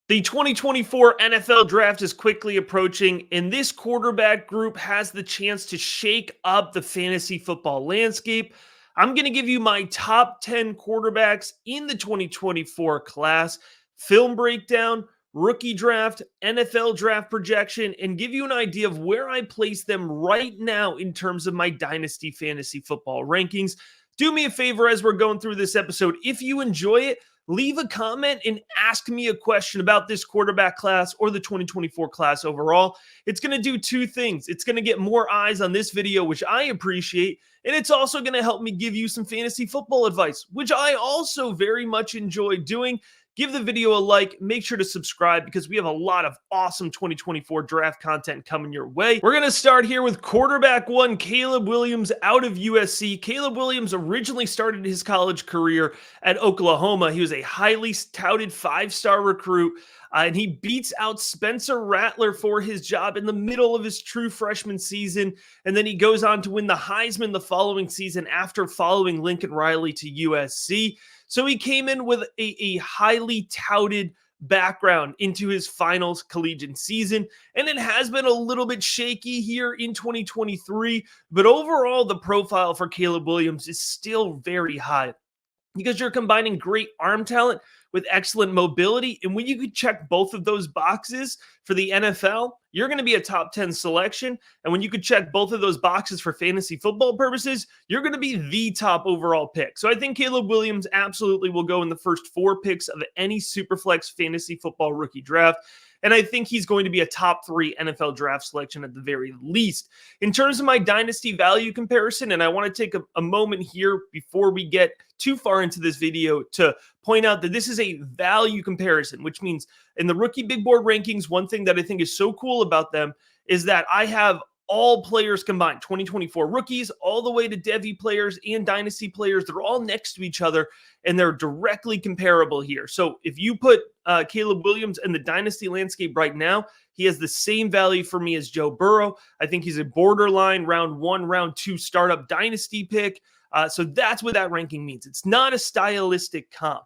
The 2024 NFL Draft is quickly approaching, and this quarterback group has the chance to shake up the fantasy football landscape. I'm going to give you my top 10 quarterbacks in the 2024 class, film breakdown, rookie draft, NFL draft projection, and give you an idea of where I place them right now in terms of my dynasty fantasy football rankings. Do me a favor as we're going through this episode. If you enjoy it, leave a comment and ask me a question about this quarterback class or the 2024 class overall. It's going to do two things. It's going to get more eyes on this video, which I appreciate, and it's also going to help me give you some fantasy football advice, which I also very much enjoy doing. Give the video a like, make sure to subscribe because we have a lot of awesome 2024 draft content coming your way. We're going to start here with quarterback one, Caleb Williams out of USC. Caleb Williams originally started his college career at Oklahoma. He was a highly touted five-star recruit, and he beats out Spencer Rattler for his job in the middle of his true freshman season. And then he goes on to win the Heisman the following season after following Lincoln Riley to USC. So he came in with a highly touted background into his final collegiate season, and it has been a little bit shaky here in 2023, but overall the profile for Caleb Williams is still very high because you're combining great arm talent with excellent mobility, and when you could check both of those boxes for the NFL, you're going to be a top 10 selection. And when you could check both of those boxes for fantasy football purposes, you're going to be the top overall pick. So I think Caleb Williams absolutely will go in the first 4 picks of any Superflex fantasy football rookie draft. And I think he's going to be a top 3 NFL draft selection at the very least. In terms of my dynasty value comparison, and I want to take a moment here before we get too far into this video to point out that this is a value comparison, which means in the rookie big board rankings, one thing that I think is so cool about them is that I have all players combined, 2024 rookies, all the way to Devy players and dynasty players. They're all next to each other, and they're directly comparable here. So if you put Caleb Williams in the dynasty landscape right now, he has the same value for me as Joe Burrow. I think he's a borderline round 1, round 2 startup dynasty pick. So that's what that ranking means. It's not a stylistic comp.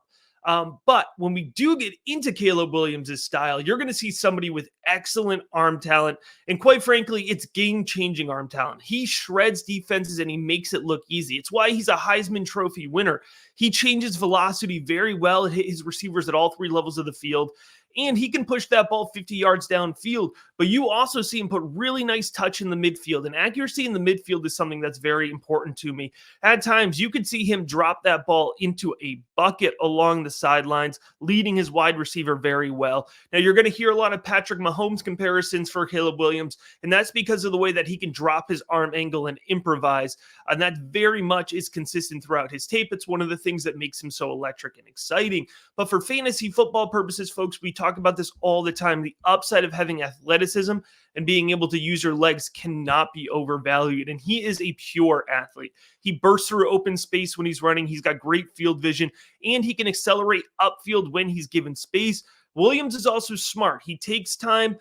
But when we do get into Caleb Williams' style, you're going to see somebody with excellent arm talent. And quite frankly, it's game-changing arm talent. He shreds defenses and he makes it look easy. It's why he's a Heisman Trophy winner. He changes velocity very well, hit his receivers at all 3 levels of the field. And he can push that ball 50 yards downfield, but you also see him put really nice touch in the midfield. And accuracy in the midfield is something that's very important to me. At times, you could see him drop that ball into a bucket along the sidelines, leading his wide receiver very well. Now, you're going to hear a lot of Patrick Mahomes comparisons for Caleb Williams, and that's because of the way that he can drop his arm angle and improvise. And that very much is consistent throughout his tape. It's one of the things that makes him so electric and exciting. But for fantasy football purposes, folks, we talk about this all the time. The upside of having athleticism and being able to use your legs cannot be overvalued. And he is a pure athlete. He bursts through open space when he's running. He's got great field vision, and he can accelerate upfield when he's given space. Williams is also smart. He takes time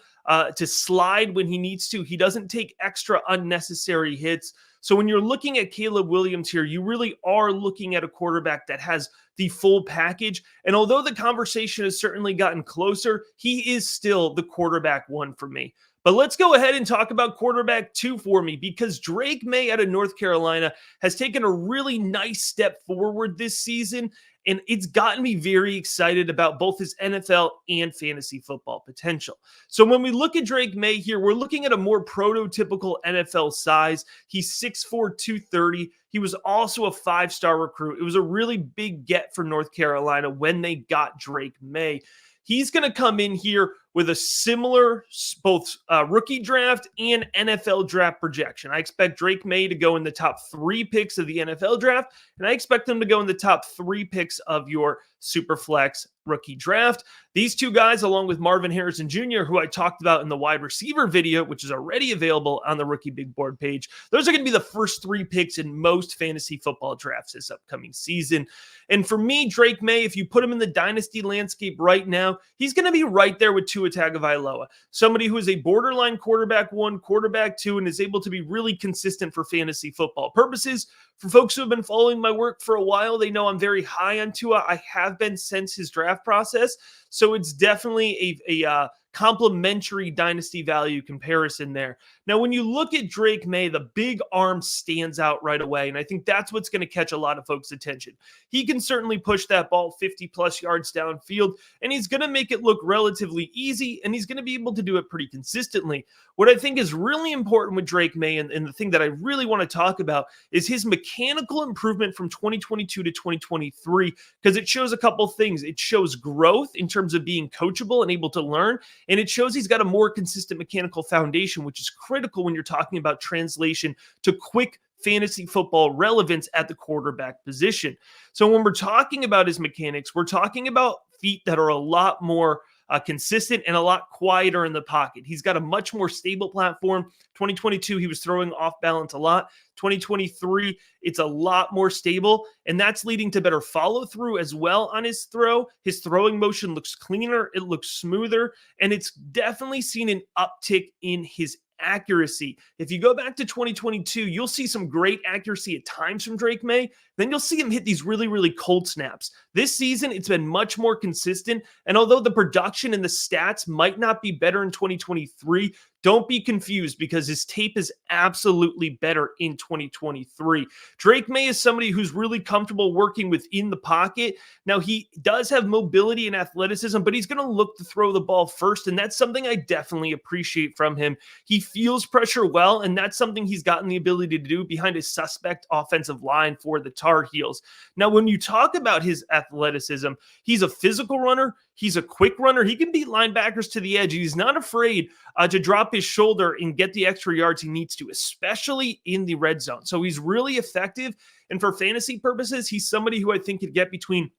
to slide when he needs to. He doesn't take extra unnecessary hits. So when you're looking at Caleb Williams here, you really are looking at a quarterback that has the full package. And although the conversation has certainly gotten closer, he is still the quarterback 1 for me. But let's go ahead and talk about quarterback 2 for me, because Drake Maye out of North Carolina has taken a really nice step forward this season, and it's gotten me very excited about both his NFL and fantasy football potential. So when we look at Drake Maye here, we're looking at a more prototypical NFL size. He's 6'4", 230. He was also a 5-star recruit. It was a really big get for North Carolina when they got Drake Maye. He's going to come in here with a similar both rookie draft and NFL draft projection. I expect Drake Maye to go in the top 3 picks of the NFL draft, and I expect him to go in the top 3 picks of your Superflex rookie draft. These 2 guys, along with Marvin Harrison Jr., who I talked about in the wide receiver video, which is already available on the Rookie Big Board page, those are going to be the first 3 picks in most fantasy football drafts this upcoming season. And for me, Drake Maye, if you put him in the dynasty landscape right now, he's going to be right there with Tua Tua Tagovailoa, somebody who is a borderline quarterback one, quarterback two, and is able to be really consistent for fantasy football purposes. For folks who have been following my work for a while, they know I'm very high on Tua. I have been since his draft process, so it's definitely a complementary dynasty value comparison there. Now, when you look at Drake Maye, the big arm stands out right away, and I think that's what's going to catch a lot of folks' attention. He can certainly push that ball 50 plus yards downfield, and he's going to make it look relatively easy, and he's going to be able to do it pretty consistently. What I think is really important with Drake Maye, and the thing that I really want to talk about, is his mechanical improvement from 2022 to 2023, because it shows a couple things. It shows growth in terms of being coachable and able to learn, and it shows he's got a more consistent mechanical foundation, which is critical when you're talking about translation to quick fantasy football relevance at the quarterback position. So when we're talking about his mechanics, we're talking about feet that are a lot more consistent and a lot quieter in the pocket. He's got a much more stable platform. 2022, he was throwing off balance a lot. 2023, it's a lot more stable, and that's leading to better follow through as well on his throw. His throwing motion looks cleaner, it looks smoother, and it's definitely seen an uptick in his accuracy. If you go back to 2022, you'll see some great accuracy at times from Drake Maye. Then you'll see him hit these really, really cold snaps. This season, it's been much more consistent. And although the production and the stats might not be better in 2023, don't be confused because his tape is absolutely better in 2023. Drake Maye is somebody who's really comfortable working within the pocket. Now, he does have mobility and athleticism, but he's going to look to throw the ball first, and that's something I definitely appreciate from him. He feels pressure well, and that's something he's gotten the ability to do behind a suspect offensive line for the Tar Heels. Now, when you talk about his athleticism, he's a physical runner. He's a quick runner. He can beat linebackers to the edge. He's not afraid to drop his shoulder and get the extra yards he needs to, especially in the red zone. So he's really effective. And for fantasy purposes, he's somebody who I think could get between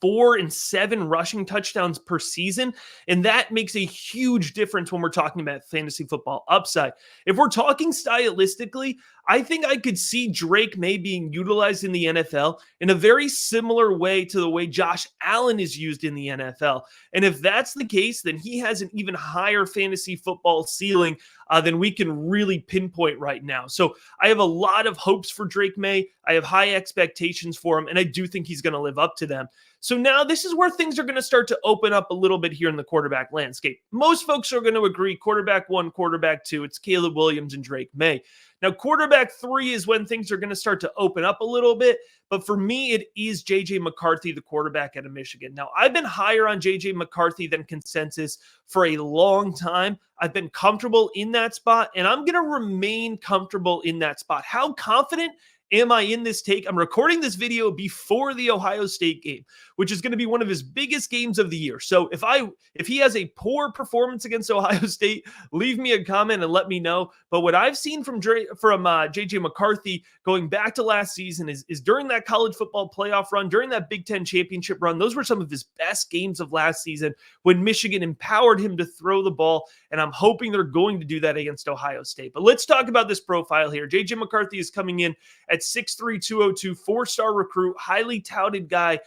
4 and 7 rushing touchdowns per season. And that makes a huge difference when we're talking about fantasy football upside. If we're talking stylistically, I think I could see Drake Maye being utilized in the NFL in a very similar way to the way Josh Allen is used in the NFL. And if that's the case, then he has an even higher fantasy football ceiling than we can really pinpoint right now. So I have a lot of hopes for Drake Maye. I have high expectations for him, and I do think he's going to live up to them. So now this is where things are going to start to open up a little bit here in the quarterback landscape. Most folks are going to agree quarterback one, quarterback two, it's Caleb Williams and Drake Maye. Now, quarterback three is when things are going to start to open up a little bit. But for me, it is J.J. McCarthy, the quarterback out of Michigan. Now, I've been higher on J.J. McCarthy than consensus for a long time. I've been comfortable in that spot, and I'm going to remain comfortable in that spot. How confident am I in this take? I'm recording this video before the Ohio State game, which is going to be one of his biggest games of the year. So if he has a poor performance against Ohio State, leave me a comment and let me know. But what I've seen from J.J. McCarthy going back to last season is during that college football playoff run, during that Big Ten championship run, those were some of his best games of last season when Michigan empowered him to throw the ball. And I'm hoping they're going to do that against Ohio State. But let's talk about this profile here. J.J. McCarthy is coming in at 6'3", 202, four-star recruit, highly touted guy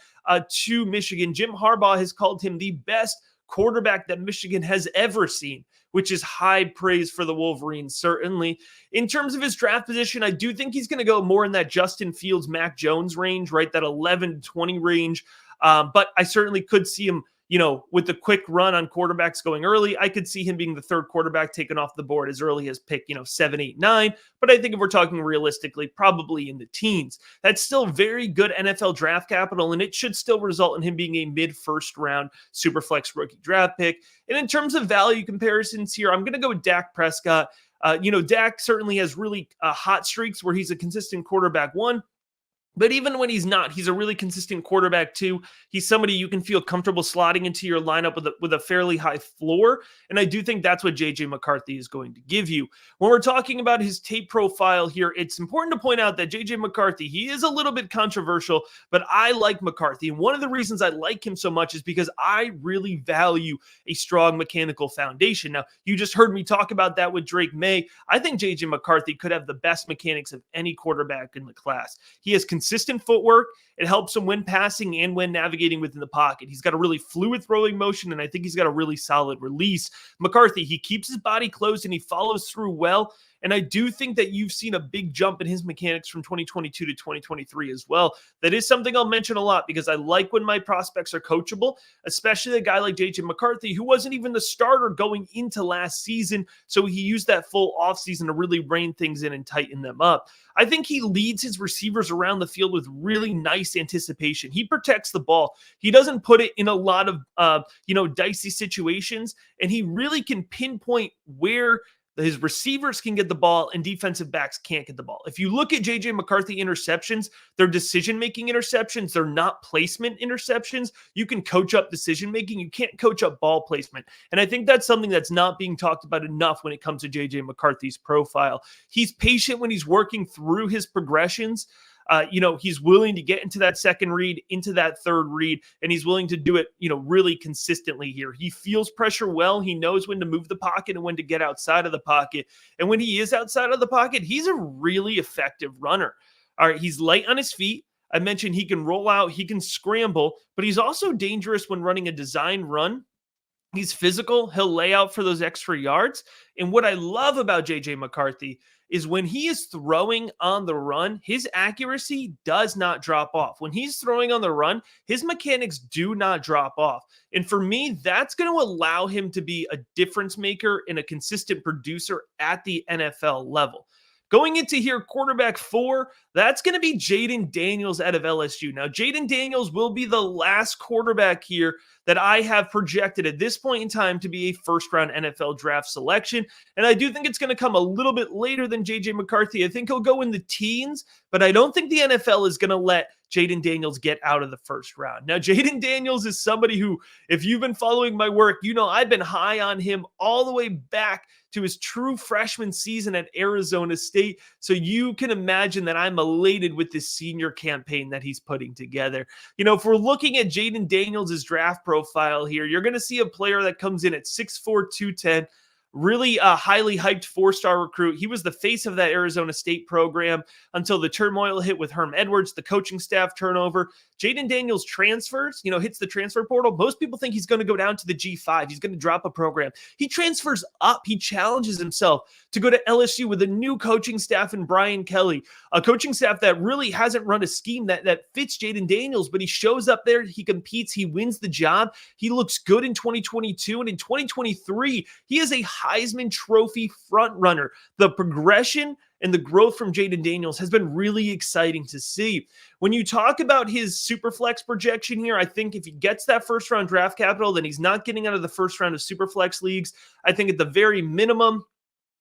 to Michigan. Jim Harbaugh has called him the best quarterback that Michigan has ever seen, which is high praise for the Wolverines, certainly. In terms of his draft position, I do think he's going to go more in that Justin Fields, Mac Jones range, right? That 11 to 20 range. But I certainly could see him, with the quick run on quarterbacks going early, I could see him being the third quarterback taken off the board as early as pick, 7, 8, 9. But I think if we're talking realistically, probably in the teens. That's still very good NFL draft capital, and it should still result in him being a mid-first round Superflex rookie draft pick. And in terms of value comparisons here, I'm going to go with Dak Prescott. Dak certainly has really hot streaks where he's a consistent quarterback one. But even when he's not, he's a really consistent quarterback too. He's somebody you can feel comfortable slotting into your lineup with a fairly high floor. And I do think that's what J.J. McCarthy is going to give you. When we're talking about his tape profile here, it's important to point out that J.J. McCarthy, he is a little bit controversial, but I like McCarthy. And one of the reasons I like him so much is because I really value a strong mechanical foundation. Now, you just heard me talk about that with Drake Maye. I think J.J. McCarthy could have the best mechanics of any quarterback in the class. He has consistent footwork. It helps him when passing and when navigating within the pocket. He's got a really fluid throwing motion, and I think he's got a really solid release. McCarthy, he keeps his body closed and he follows through well. And I do think that you've seen a big jump in his mechanics from 2022 to 2023 as well. That is something I'll mention a lot because I like when my prospects are coachable, especially a guy like JJ McCarthy, who wasn't even the starter going into last season. So he used that full offseason to really rein things in and tighten them up. I think he leads his receivers around the field with really nice anticipation. He protects the ball. He doesn't put it in a lot of, dicey situations, and he really can pinpoint where his receivers can get the ball and defensive backs can't get the ball. If you look at JJ McCarthy interceptions, they're decision-making interceptions. They're not placement interceptions. You can coach up decision-making. You can't coach up ball placement. And I think that's something that's not being talked about enough when it comes to JJ McCarthy's profile. He's patient when he's working through his progressions. He's willing to get into that second read, into that third read, and he's willing to do it, really consistently here. He feels pressure well. He knows when to move the pocket and when to get outside of the pocket. And when he is outside of the pocket, he's a really effective runner. All right, he's light on his feet. I mentioned he can roll out, he can scramble, but he's also dangerous when running a design run. He's physical. He'll lay out for those extra yards. And what I love about JJ McCarthy is when he is throwing on the run, his accuracy does not drop off. When he's throwing on the run, his mechanics do not drop off. And for me, that's going to allow him to be a difference maker and a consistent producer at the NFL level. Going into here, quarterback 4, that's going to be Jayden Daniels out of LSU. Now, Jayden Daniels will be the last quarterback here that I have projected at this point in time to be a first-round NFL draft selection. And I do think it's going to come a little bit later than J.J. McCarthy. I think he'll go in the teens, but I don't think the NFL is going to let Jayden Daniels get out of the first round. Now, Jayden Daniels is somebody who, if you've been following my work, I've been high on him all the way back to his true freshman season at Arizona State. So you can imagine that I'm elated with this senior campaign that he's putting together. If we're looking at Jayden Daniels' draft profile here, you're going to see a player that comes in at 6'4", 210, really a highly hyped 4-star recruit. He was the face of that Arizona State program until the turmoil hit with Herm Edwards, the coaching staff turnover. Jayden Daniels transfers, hits the transfer portal. Most people think he's going to go down to the G5. He's going to drop a program. He transfers up. He challenges himself to go to LSU with a new coaching staff and Brian Kelly, a coaching staff that really hasn't run a scheme that fits Jayden Daniels, but he shows up there, he competes, he wins the job. He looks good in 2022, and in 2023, he is a Heisman Trophy front runner. The progression and the growth from Jayden Daniels has been really exciting to see. When you talk about his Superflex projection here, I think if he gets that first-round draft capital, then he's not getting out of the first round of Superflex leagues. I think at the very minimum,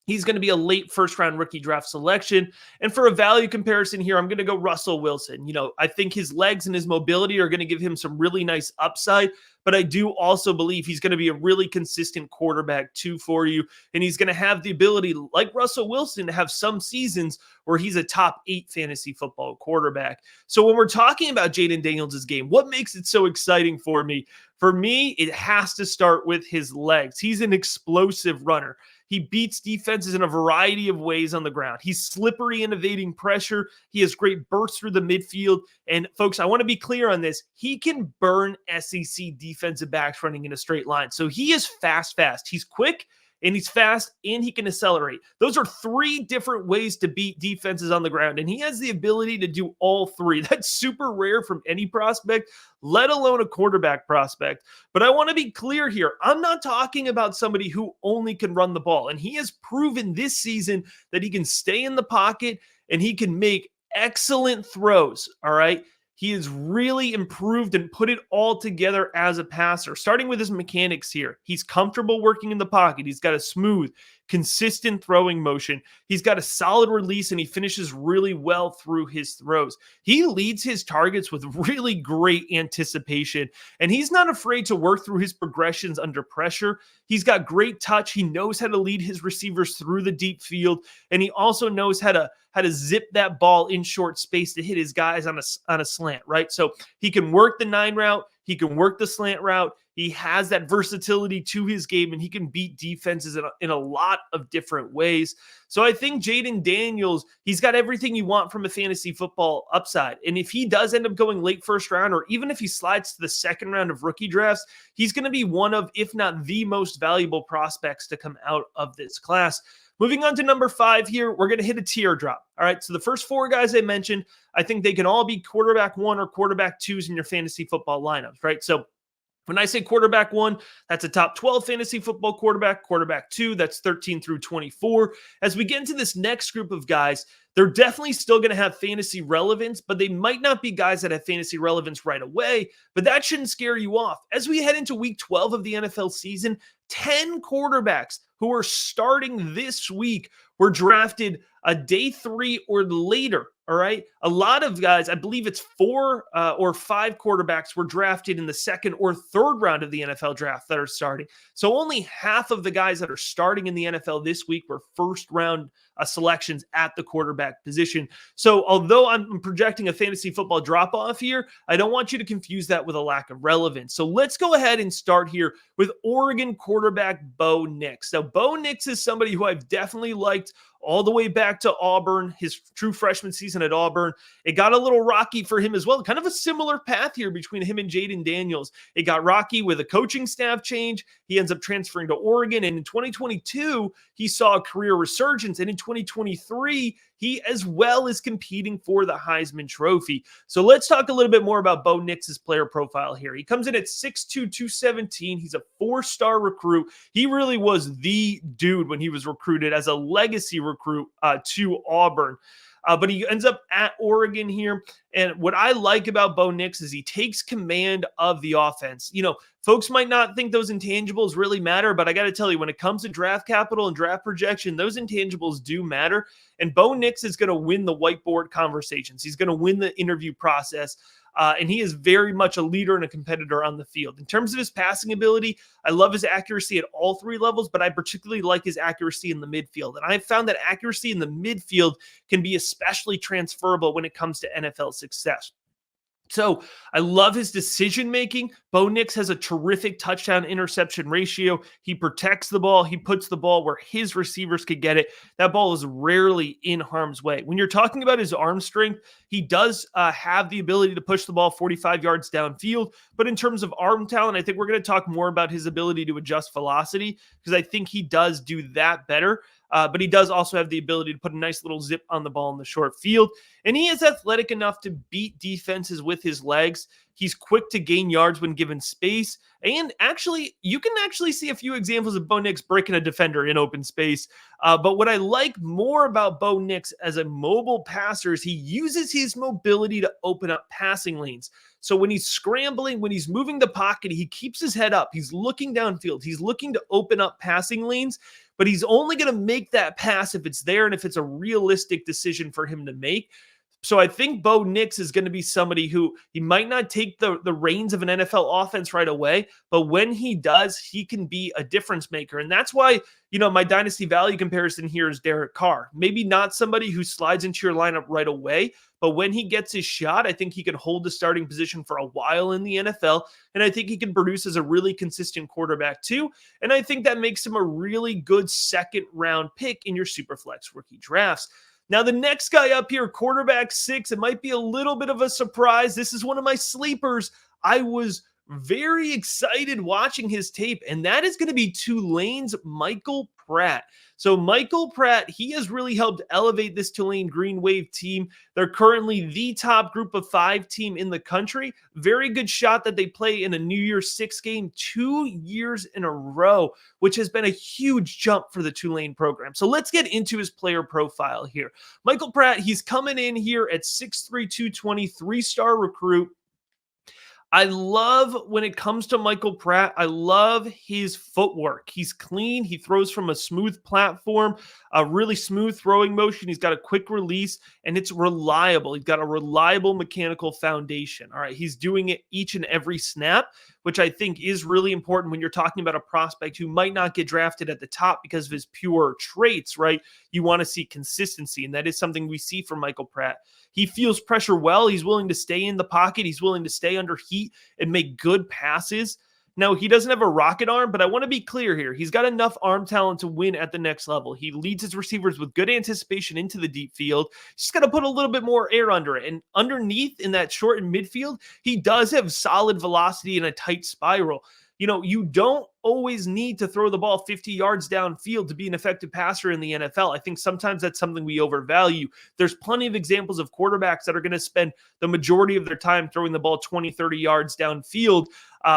he's going to be a late first-round rookie draft selection. And for a value comparison here, I'm going to go Russell Wilson. I think his legs and his mobility are going to give him some really nice upside, but I do also believe he's going to be a really consistent quarterback too for you. And he's going to have the ability, like Russell Wilson, to have some seasons where he's a top 8 fantasy football quarterback. So when we're talking about Jayden Daniels' game, what makes it so exciting for me? For me, it has to start with his legs. He's an explosive runner. He beats defenses in a variety of ways on the ground. He's slippery in evading pressure. He has great bursts through the midfield. And folks, I want to be clear on this. He can burn SEC defensive backs running in a straight line. So he is fast. He's quick, and he's fast, and he can accelerate. Those are 3 different ways to beat defenses on the ground, and he has the ability to do all 3. That's super rare from any prospect, let alone a quarterback prospect. But I want to be clear here. I'm not talking about somebody who only can run the ball, and he has proven this season that he can stay in the pocket and he can make excellent throws, all right? He has really improved and put it all together as a passer, starting with his mechanics here. He's comfortable working in the pocket. He's got a smooth, consistent throwing motion. He's got a solid release, and he finishes really well through his throws. He leads his targets with really great anticipation, and he's not afraid to work through his progressions under pressure. He's got great touch. He knows how to lead his receivers through the deep field, and he also knows how to zip that ball in short space to hit his guys on a slant, right? So he can work the 9 route. He can work the slant route. He has that versatility to his game, and he can beat defenses in a lot of different ways. So I think Jayden Daniels, he's got everything you want from a fantasy football upside. And if he does end up going late first round, or even if he slides to the second round of rookie drafts, he's going to be one of, if not the most valuable prospects to come out of this class. Moving on to number 5 here, we're going to hit a teardrop. All right, so the first 4 guys I mentioned, I think they can all be quarterback 1 or quarterback 2s in your fantasy football lineups, right? So when I say quarterback 1, that's a top 12 fantasy football quarterback. Quarterback 2, that's 13 through 24. As we get into this next group of guys, they're definitely still going to have fantasy relevance, but they might not be guys that have fantasy relevance right away, but that shouldn't scare you off. As we head into week 12 of the NFL season, 10 quarterbacks who are starting this week were drafted a day 3 or later. All right. A lot of guys, I believe it's 4 or 5 quarterbacks were drafted in the second or third round of the NFL draft that are starting. So only half of the guys that are starting in the NFL this week were first round selections at the quarterback position. So although I'm projecting a fantasy football drop off here, I don't want you to confuse that with a lack of relevance. So let's go ahead and start here with Oregon quarterback Bo Nix. Now, Bo Nix is somebody who I've definitely liked all the way back to Auburn, his true freshman season at Auburn. It got a little rocky for him as well. Kind of a similar path here between him and Jayden Daniels. It got rocky with a coaching staff change. He ends up transferring to Oregon. And in 2022, he saw a career resurgence. And in 2023, he as well is competing for the Heisman Trophy. So let's talk a little bit more about Bo Nix's player profile here. He comes in at 6'2", 217. He's a 4-star recruit. He really was the dude when he was recruited as a legacy recruit to Auburn. But he ends up at Oregon here. And what I like about Bo Nix is he takes command of the offense. You know, folks might not think those intangibles really matter, but I got to tell you, when it comes to draft capital and draft projection, those intangibles do matter. And Bo Nix is going to win the whiteboard conversations. He's going to win the interview process. And he is very much a leader and a competitor on the field. In terms of his passing ability, I love his accuracy at all 3 levels, but I particularly like his accuracy in the midfield. And I've found that accuracy in the midfield can be especially transferable when it comes to NFL success. So I love his decision-making. Bo Nix has a terrific touchdown interception ratio. He protects the ball. He puts the ball where his receivers could get it. That ball is rarely in harm's way. When you're talking about his arm strength, he does have the ability to push the ball 45 yards downfield. But in terms of arm talent, I think we're going to talk more about his ability to adjust velocity, because I think he does do that better. But he does also have the ability to put a nice little zip on the ball in the short field. And he is athletic enough to beat defenses with his legs. He's quick to gain yards when given space. And actually, you can actually see a few examples of Bo Nix breaking a defender in open space. But what I like more about Bo Nix as a mobile passer is he uses his mobility to open up passing lanes. So when he's scrambling, when he's moving the pocket, he keeps his head up. He's looking downfield. He's looking to open up passing lanes, but he's only going to make that pass if it's there and if it's a realistic decision for him to make. So I think Bo Nix is going to be somebody who he might not take the reins of an NFL offense right away, but when he does, he can be a difference maker. And that's why, you know, my dynasty value comparison here is Derek Carr. Maybe not somebody who slides into your lineup right away, but when he gets his shot, I think he can hold the starting position for a while in the NFL. And I think he can produce as a really consistent quarterback too. And I think that makes him a really good second round pick in your Superflex rookie drafts. Now, the next guy up here, quarterback 6, it might be a little bit of a surprise. This is one of my sleepers. I was very excited watching his tape, and that is going to be Tulane's Michael Pratt. So Michael Pratt, he has really helped elevate this Tulane Green Wave team. They're currently the top group of 5 team in the country. Very good shot that they play in a New Year's 6 game 2 years in a row, which has been a huge jump for the Tulane program. So let's get into his player profile here. Michael Pratt, he's coming in here at 6'3", 220, 3-star recruit. I love when it comes to Michael Pratt, I love his footwork. He's clean. He throws from a smooth platform, a really smooth throwing motion. He's got a quick release, and it's reliable. He's got a reliable mechanical foundation. All right. He's doing it each and every snap, which I think is really important when you're talking about a prospect who might not get drafted at the top because of his pure traits, right? You want to see consistency, and that is something we see from Michael Pratt. He feels pressure well. He's willing to stay in the pocket. He's willing to stay under heat and make good passes. Now, he doesn't have a rocket arm, but I want to be clear here. He's got enough arm talent to win at the next level. He leads his receivers with good anticipation into the deep field. He's just got to put a little bit more air under it. And underneath in that short and midfield, he does have solid velocity and a tight spiral. You don't always need to throw the ball 50 yards downfield to be an effective passer in the NFL. I think sometimes that's something we overvalue. There's plenty of examples of quarterbacks that are going to spend the majority of their time throwing the ball 20, 30 yards downfield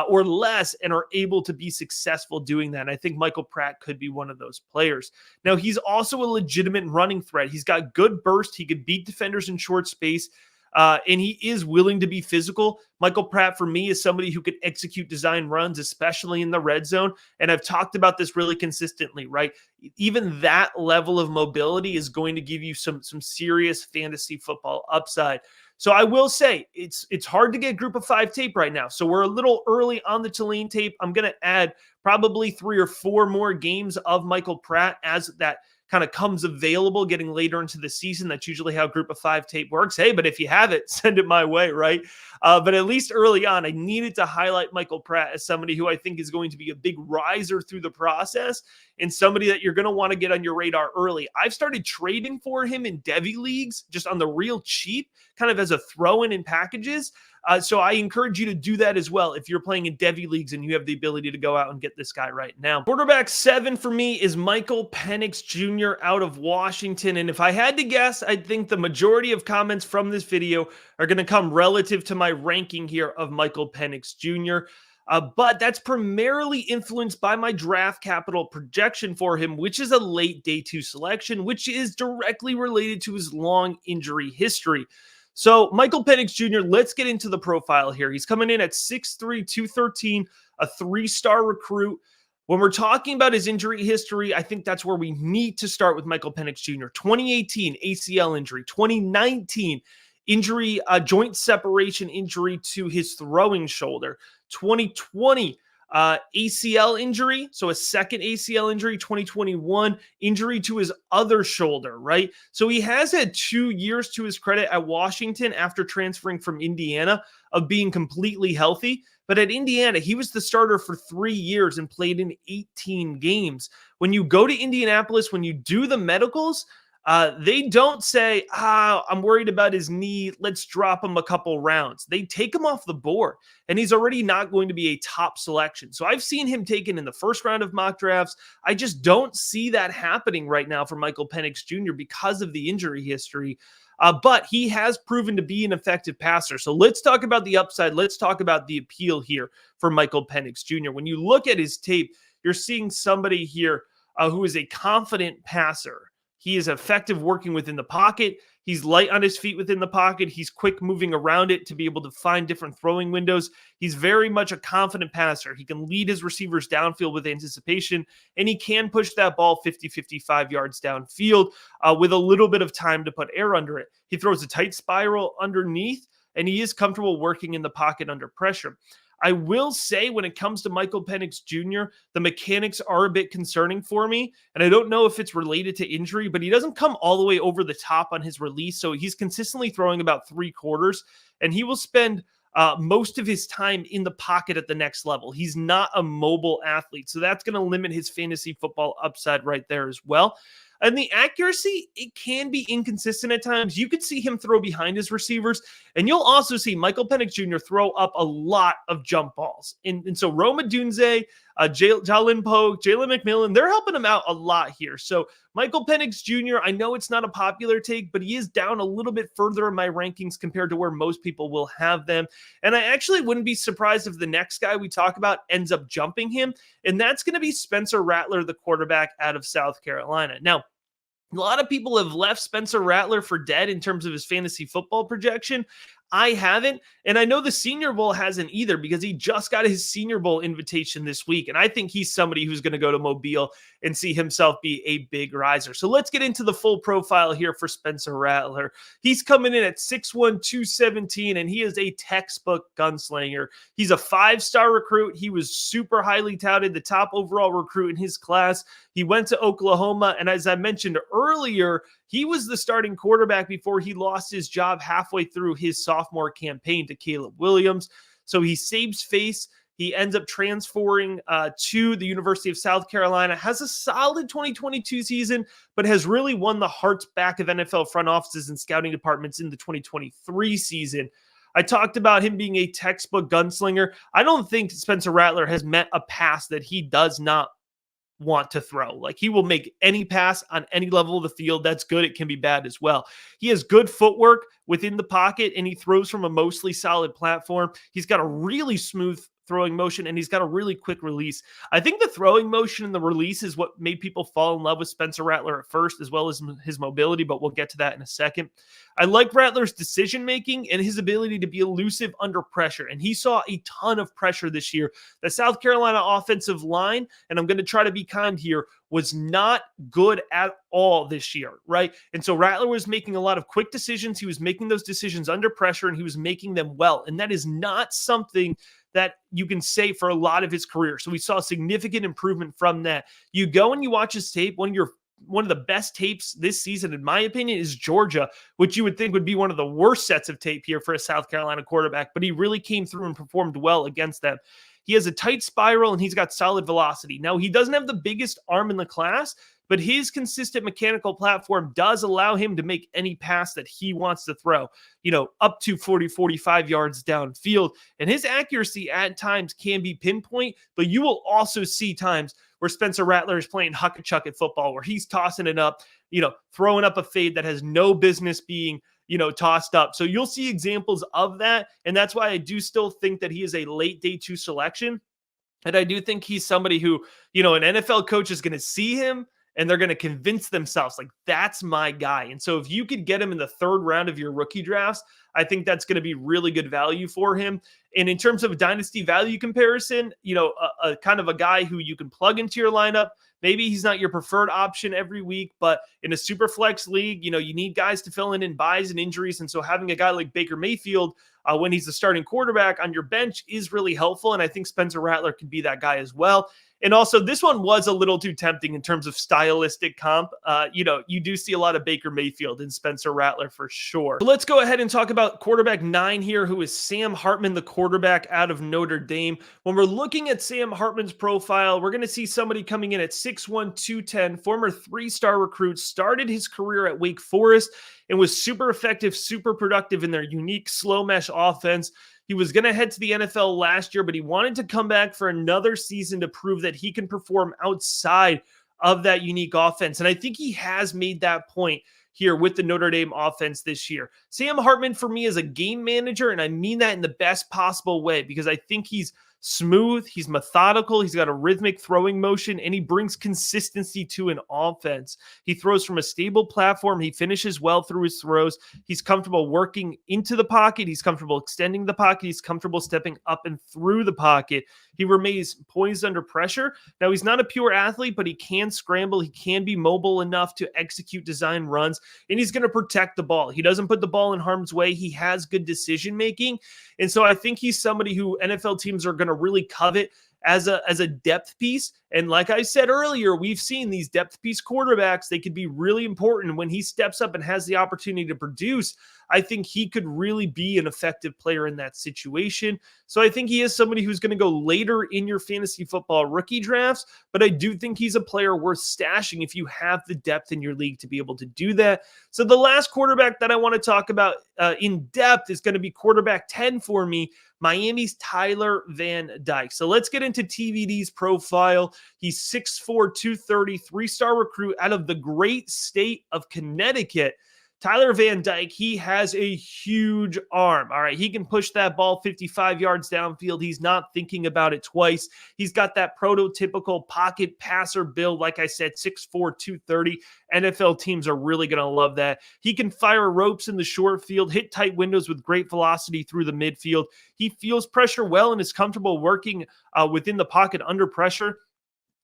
or less and are able to be successful doing that. And I think Michael Pratt could be one of those players. Now, he's also a legitimate running threat. He's got good burst. He could beat defenders in short space. And he is willing to be physical. Michael Pratt, for me, is somebody who can execute design runs, especially in the red zone. And I've talked about this really consistently, right? Even that level of mobility is going to give you some serious fantasy football upside. So I will say it's hard to get group of 5 tape right now. So we're a little early on the Tulane tape. I'm going to add probably 3 or 4 more games of Michael Pratt as that kind of comes available getting later into the season. That's usually how group of 5 tape works. Hey, but if you have it, send it my way, right? But at least early on, I needed to highlight Michael Pratt as somebody who I think is going to be a big riser through the process and somebody that you're going to want to get on your radar early. I've started trading for him in Devy leagues just on the real cheap, kind of as a throw-in in packages. So I encourage you to do that as well if you're playing in Devy leagues and you have the ability to go out and get this guy right now. Quarterback 7 for me is Michael Penix Jr. out of Washington. And if I had to guess, I think the majority of comments from this video are going to come relative to my ranking here of Michael Penix Jr. But that's primarily influenced by my draft capital projection for him, which is a late day 2 selection, which is directly related to his long injury history. So Michael Penix Jr., let's get into the profile here. He's coming in at 6'3", 213, a 3-star recruit. When we're talking about his injury history, I think that's where we need to start with Michael Penix Jr. 2018 ACL injury, 2019 injury, joint separation injury to his throwing shoulder, 2020 ACL injury, so a second ACL injury, 2021 injury to his other shoulder, right? So he has had 2 years to his credit at Washington after transferring from Indiana of being completely healthy. But at Indiana, he was the starter for 3 years and played in 18 games. When you go to Indianapolis, when you do the medicals, they don't say, I'm worried about his knee, let's drop him a couple rounds. They take him off the board, and he's already not going to be a top selection. So I've seen him taken in the first round of mock drafts. I just don't see that happening right now for Michael Penix Jr. because of the injury history. But he has proven to be an effective passer. So let's talk about the upside. Let's talk about the appeal here for Michael Penix Jr. When you look at his tape, you're seeing somebody here who is a confident passer. He is effective working within the pocket. He's light on his feet within the pocket. He's quick moving around it to be able to find different throwing windows. He's very much a confident passer. He can lead his receivers downfield with anticipation, and he can push that ball 50, 55 yards downfield with a little bit of time to put air under it. He throws a tight spiral underneath, and he is comfortable working in the pocket under pressure. I will say when it comes to Michael Penix Jr., the mechanics are a bit concerning for me, and I don't know if it's related to injury, but he doesn't come all the way over the top on his release, so he's consistently throwing about 3 quarters, and he will spend most of his time in the pocket at the next level. He's not a mobile athlete, so that's going to limit his fantasy football upside right there as well. And the accuracy, it can be inconsistent at times. You could see him throw behind his receivers, and you'll also see Michael Penix Jr. throw up a lot of jump balls. And so Rome Odunze, Jalen Pogue, Jalen McMillan, they're helping him out a lot here. So Michael Penix Jr., I know it's not a popular take, but he is down a little bit further in my rankings compared to where most people will have them. And I actually wouldn't be surprised if the next guy we talk about ends up jumping him, and that's going to be Spencer Rattler, the quarterback out of South Carolina. Now, a lot of people have left Spencer Rattler for dead in terms of his fantasy football projection. I haven't, and I know the Senior Bowl hasn't either because he just got his Senior Bowl invitation this week, and I think he's somebody who's going to go to Mobile and see himself be a big riser. So let's get into the full profile here for Spencer Rattler. He's coming in at 6'1", 217, and he is a textbook gunslinger. He's a 5-star recruit. He was super highly touted, the top overall recruit in his class. He went to Oklahoma, and as I mentioned earlier, he was the starting quarterback before he lost his job halfway through his sophomore campaign to Caleb Williams. So he saves face. He ends up transferring to the University of South Carolina, has a solid 2022 season, but has really won the hearts back of NFL front offices and scouting departments in the 2023 season. I talked about him being a textbook gunslinger. I don't think Spencer Rattler has met a pass that he does not want to throw. Like, he will make any pass on any level of the field. That's good. It can be bad as well. He has good footwork within the pocket, and he throws from a mostly solid platform. He's got a really smooth throwing motion, and he's got a really quick release. I think the throwing motion and the release is what made people fall in love with Spencer Rattler at first, as well as his mobility, but we'll get to that in a second. I like Rattler's decision-making and his ability to be elusive under pressure, and he saw a ton of pressure this year. The South Carolina offensive line, and I'm going to try to be kind here, was not good at all this year, right? And so Rattler was making a lot of quick decisions. He was making those decisions under pressure, and he was making them well, and that is not something that you can say for a lot of his career. So we saw significant improvement from that. You go and you watch his tape. One of the best tapes this season, in my opinion, is Georgia, which you would think would be one of the worst sets of tape here for a South Carolina quarterback, but he really came through and performed well against them. He has a tight spiral and he's got solid velocity. Now, he doesn't have the biggest arm in the class, but his consistent mechanical platform does allow him to make any pass that he wants to throw, up to 40, 45 yards downfield. And his accuracy at times can be pinpoint, but you will also see times where Spencer Rattler is playing huck-a-chuck at football, where he's tossing it up, throwing up a fade that has no business being, tossed up. So you'll see examples of that. And that's why I do still think that he is a late day 2 selection. And I do think he's somebody who, an NFL coach is going to see him and they're going to convince themselves, like, that's my guy. And so if you could get him in the 3rd round of your rookie drafts, I think that's going to be really good value for him. And in terms of a dynasty value comparison, a kind of a guy who you can plug into your lineup. Maybe he's not your preferred option every week, but in a super flex league, you need guys to fill in buys and injuries. And so having a guy like Baker Mayfield, when he's the starting quarterback on your bench, is really helpful. And I think Spencer Rattler could be that guy as well. And also, this one was a little too tempting in terms of stylistic comp. You do see a lot of Baker Mayfield and Spencer Rattler for sure. So let's go ahead and talk about quarterback 9 here, who is Sam Hartman, the quarterback out of Notre Dame. When we're looking at Sam Hartman's profile, we're going to see somebody coming in at 6'1", 210, former 3-star recruit, started his career at Wake Forest, and was super effective, super productive in their unique slow mesh offense. He was going to head to the NFL last year, but he wanted to come back for another season to prove that he can perform outside of that unique offense. And I think he has made that point here with the Notre Dame offense this year. Sam Hartman, for me, is a game manager, and I mean that in the best possible way, because I think he's smooth, he's methodical, he's got a rhythmic throwing motion, and he brings consistency to an offense. He throws from a stable platform. He finishes well through his throws. He's comfortable working into the pocket. He's comfortable extending the pocket. He's comfortable stepping up and through the pocket. He remains poised under pressure. Now, he's not a pure athlete, but he can scramble. He can be mobile enough to execute design runs, and he's going to protect the ball. He doesn't put the ball in harm's way. He has good decision-making, and so I think he's somebody who NFL teams are going to really covet as a depth piece. And like I said earlier, we've seen these depth piece quarterbacks. They could be really important when he steps up and has the opportunity to produce. I think he could really be an effective player in that situation. So I think he is somebody who's going to go later in your fantasy football rookie drafts, but I do think he's a player worth stashing if you have the depth in your league to be able to do that. So the last quarterback that I want to talk about in depth is going to be quarterback 10 for me, Miami's Tyler Van Dyke. So let's get into TVD's profile. He's 6'4", 230, 3-star recruit out of the great state of Connecticut. Tyler Van Dyke, he has a huge arm. All right, he can push that ball 55 yards downfield. He's not thinking about it twice. He's got that prototypical pocket passer build. Like I said, 6'4", 230. NFL teams are really going to love that. He can fire ropes in the short field, hit tight windows with great velocity through the midfield. He feels pressure well and is comfortable working within the pocket under pressure.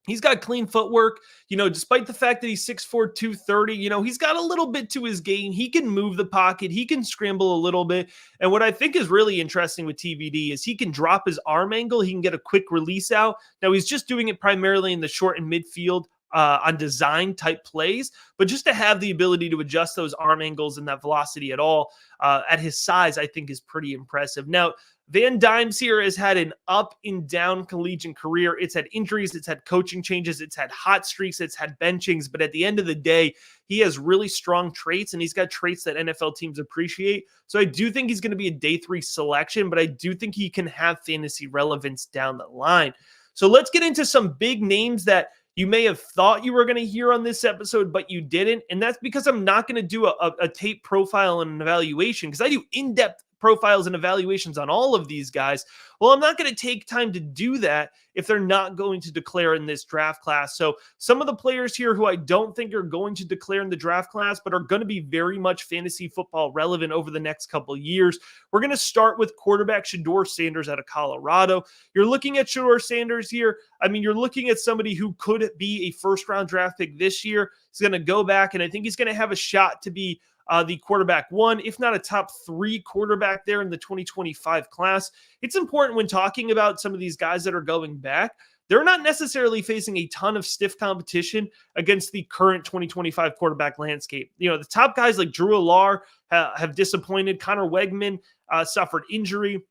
He's got clean footwork, despite the fact that he's 6'4", 230, he's got a little bit to his game. He can move the pocket. He can scramble a little bit. And what I think is really interesting with TVD is he can drop his arm angle. He can get a quick release out. Now, he's just doing it primarily in the short and midfield on design type plays, but just to have the ability to adjust those arm angles and that velocity at all at his size, I think is pretty impressive. Now, Van Dynes here has had an up and down collegiate career. It's had injuries, it's had coaching changes, it's had hot streaks, it's had benchings, but at the end of the day, he has really strong traits and he's got traits that NFL teams appreciate. So I do think he's going to be a day 3 selection, but I do think he can have fantasy relevance down the line. So let's get into some big names that you may have thought you were going to hear on this episode, but you didn't. And that's because I'm not going to do a tape profile and an evaluation because I do in-depth profiles and evaluations on all of these guys. Well, I'm not going to take time to do that if they're not going to declare in this draft class. So some of the players here who I don't think are going to declare in the draft class, but are going to be very much fantasy football relevant over the next couple of years. We're going to start with quarterback Shedeur Sanders out of Colorado. You're looking at Shedeur Sanders here. I mean, you're looking at somebody who could be a first-round draft pick this year. He's going to go back, and I think he's going to have a shot to be the quarterback 1, if not a top 3 quarterback there in the 2025 class. It's important when talking about some of these guys that are going back, they're not necessarily facing a ton of stiff competition against the current 2025 quarterback landscape. You know, the top guys like Drew Allar have disappointed. Connor Wegman suffered injury.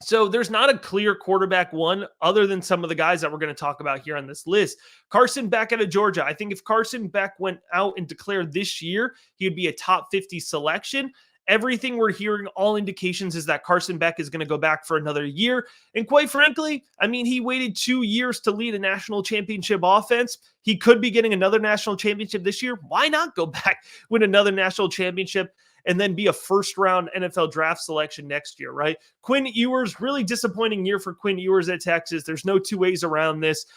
So there's not a clear quarterback 1 other than some of the guys that we're going to talk about here on this list. Carson Beck out of Georgia. I think if Carson Beck went out and declared this year, he would be a top 50 selection. Everything we're hearing, all indications is that Carson Beck is going to go back for another year. And quite frankly, I mean, he waited 2 years to lead a national championship offense. He could be getting another national championship this year. Why not go back, win another national championship, and then be a first-round NFL draft selection next year, right? Quinn Ewers, really disappointing year for Quinn Ewers at Texas. There's no two ways around this.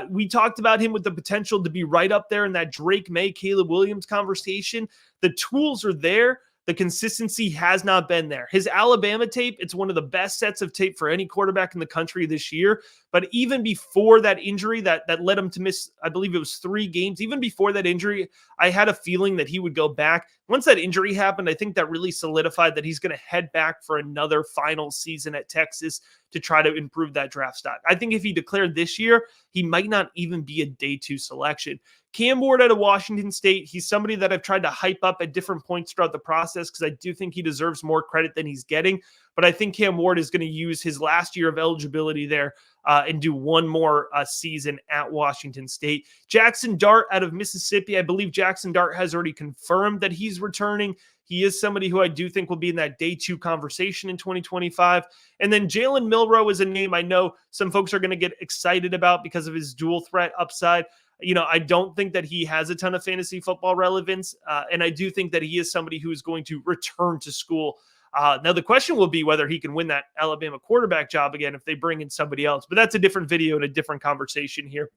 We talked about him with the potential to be right up there in that Drake Maye, Caleb Williams conversation. The tools are there. The consistency has not been there. His Alabama tape, it's one of the best sets of tape for any quarterback in the country this year. But even before that injury that led him to miss, I believe it was 3 games, even before that injury, I had a feeling that he would go back. Once that injury happened, I think that really solidified that he's going to head back for another final season at Texas to try to improve that draft stock. I think if he declared this year, he might not even be a day 2 selection. Cam Ward out of Washington State, he's somebody that I've tried to hype up at different points throughout the process because I do think he deserves more credit than he's getting. But I think Cam Ward is going to use his last year of eligibility there and do one more season at Washington State. Jackson Dart out of Mississippi. I believe Jackson Dart has already confirmed that he's returning. He is somebody who I do think will be in that day 2 conversation in 2025. And then Jalen Milroe is a name I know some folks are going to get excited about because of his dual threat upside. You know, I don't think that he has a ton of fantasy football relevance. And I do think that he is somebody who is going to return to school. Now, the question will be whether he can win that Alabama quarterback job again if they bring in somebody else. But that's a different video and a different conversation here.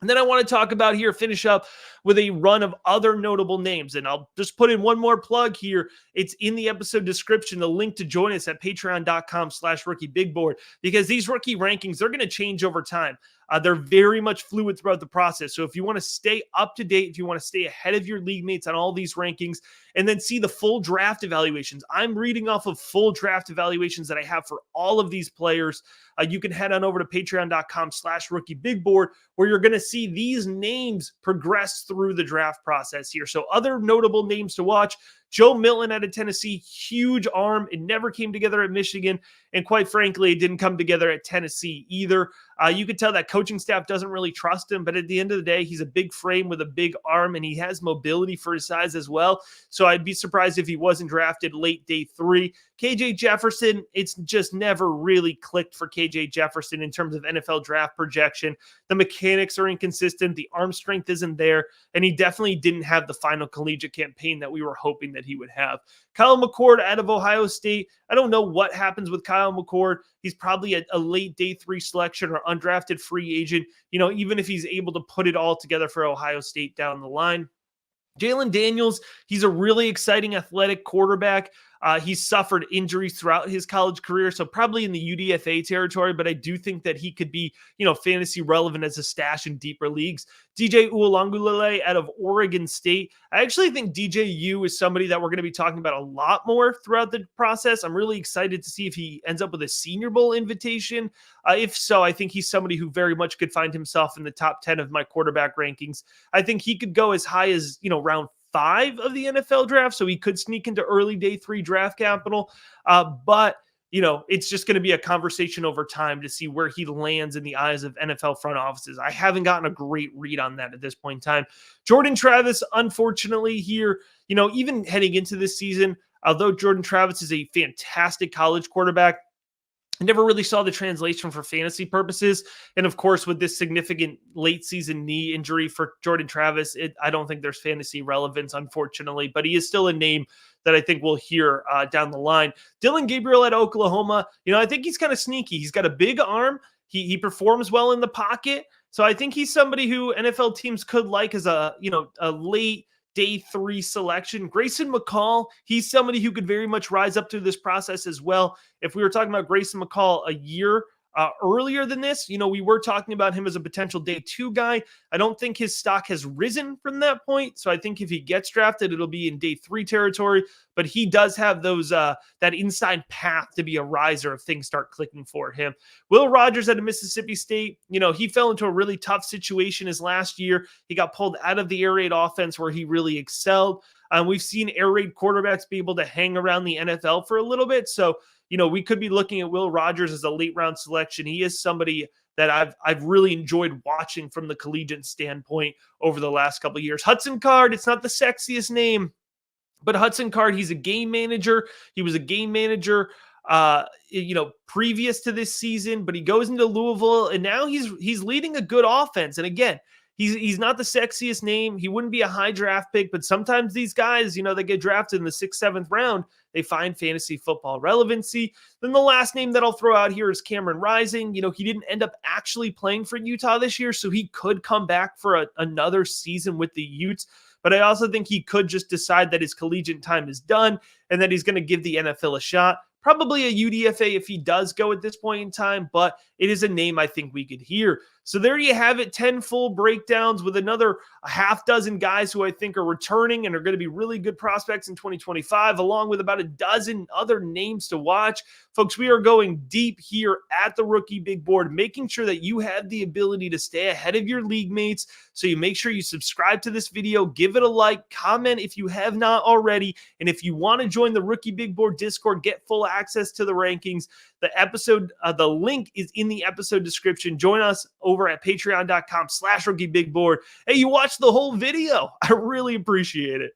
And then I want to talk about here, finish up with a run of other notable names. And I'll just put in one more plug here. It's in the episode description, the link to join us at patreon.com/rookiebigboard, because these rookie rankings, they're going to change over time. They're very much fluid throughout the process. So if you want to stay up to date, if you want to stay ahead of your league mates on all these rankings, and then see the full draft evaluations, I'm reading off of full draft evaluations that I have for all of these players. You can head on over to patreon.com/rookiebigboard, where you're going to see these names progress through the draft process here. So other notable names to watch: Joe Milton out of Tennessee, huge arm. It never came together at Michigan. And quite frankly, it didn't come together at Tennessee either. You could tell that coaching staff doesn't really trust him, but at the end of the day, he's a big frame with a big arm, and he has mobility for his size as well. So I'd be surprised if he wasn't drafted late day 3. KJ Jefferson, it's just never really clicked for KJ Jefferson in terms of NFL draft projection. The mechanics are inconsistent. The arm strength isn't there, and he definitely didn't have the final collegiate campaign that we were hoping that he would have. Kyle McCord out of Ohio State. I don't know what happens with Kyle McCord. He's probably a late day 3 selection or undrafted free agent, you know, even if he's able to put it all together for Ohio State down the line. Jayden Daniels, he's a really exciting athletic quarterback. He's suffered injuries throughout his college career, so probably in the UDFA territory, but I do think that he could be, you know, fantasy relevant as a stash in deeper leagues. DJ Uiagalelei out of Oregon State. I actually think DJU is somebody that we're going to be talking about a lot more throughout the process. I'm really excited to see if he ends up with a Senior Bowl invitation. If so, I think he's somebody who very much could find himself in the top 10 of my quarterback rankings. I think he could go as high as, you know, round 5 of the NFL draft, so he could sneak into early day 3 draft capital. But it's just going to be a conversation over time to see where he lands in the eyes of NFL front offices. I haven't gotten a great read on that at this point in time. Jordan Travis, unfortunately, here, even heading into this season, although Jordan Travis is a fantastic college quarterback, I never really saw the translation for fantasy purposes. And of course, with this significant late season knee injury for Jordan Travis, I don't think there's fantasy relevance, unfortunately, but he is still a name that I think we'll hear down the line. Dylan Gabriel at Oklahoma, I think he's kind of sneaky. He's got a big arm. He performs well in the pocket. So I think he's somebody who NFL teams could like as a late day 3 selection. Grayson McCall, he's somebody who could very much rise up through this process as well. If we were talking about Grayson McCall a year earlier than this, we were talking about him as a potential day 2 guy. I don't think his stock has risen from that point. So I think if he gets drafted, it'll be in day 3 territory, but he does have those, that inside path to be a riser if things start clicking for him. Will Rogers at Mississippi State, he fell into a really tough situation his last year. He got pulled out of the air raid offense where he really excelled. We've seen air raid quarterbacks be able to hang around the NFL for a little bit. So, we could be looking at Will Rogers as a late round selection. He is somebody that I've really enjoyed watching from the collegiate standpoint over the last couple of years. Hudson Card, it's not the sexiest name, but Hudson Card, he's a game manager. He was a game manager, previous to this season, but he goes into Louisville and now he's leading a good offense. And again, he's not the sexiest name. He wouldn't be a high draft pick, but sometimes these guys, they get drafted in the 6th, 7th round. They find fantasy football relevancy. Then the last name that I'll throw out here is Cameron Rising. He didn't end up actually playing for Utah this year, so he could come back for another season with the Utes. But I also think he could just decide that his collegiate time is done and that he's going to give the NFL a shot. Probably a UDFA if he does go at this point in time, but it is a name I think we could hear. So there you have it, 10 full breakdowns with another half dozen guys who I think are returning and are going to be really good prospects in 2025, along with about a dozen other names to watch. Folks, we are going deep here at the Rookie Big Board, making sure that you have the ability to stay ahead of your league mates. So you make sure you subscribe to this video, give it a like, comment if you have not already. And if you want to join the Rookie Big Board Discord, get full access to the rankings, the link is in the episode description. Join us over at patreon.com/rookieBigBoard. Hey, you watched the whole video. I really appreciate it.